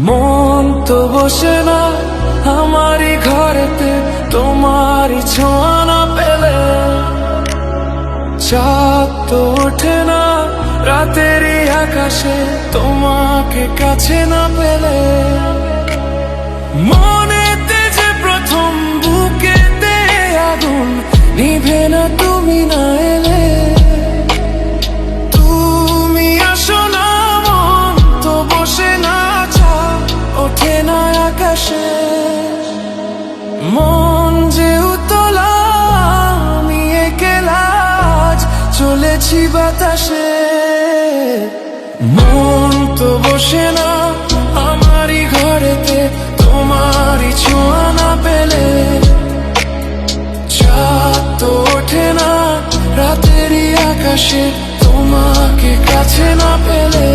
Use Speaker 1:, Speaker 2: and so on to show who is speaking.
Speaker 1: মন তো বসে না আমারই ঘরেতে তোমারই ছোঁয়া না পেলে, চাঁদ তো ওঠে না রাতেরই আকাশে তোমাকে কাছে না পেলে। মনেতে যে প্রথম বুকেতে আগুন নিভে না তুমি না এলে, তুমি আসো না মন তো বসে না চাঁদ ওঠে না আকাশে। মন যে উতলা আমি একলা আজ চলেছি বাতাসে। মন তো বসে না আমারই ঘরেতে তোমারই ছোঁয়া না পেলে, চাঁদ তো ওঠে না রাতেরই আকাশে তোমাকে কাছে না পেলে।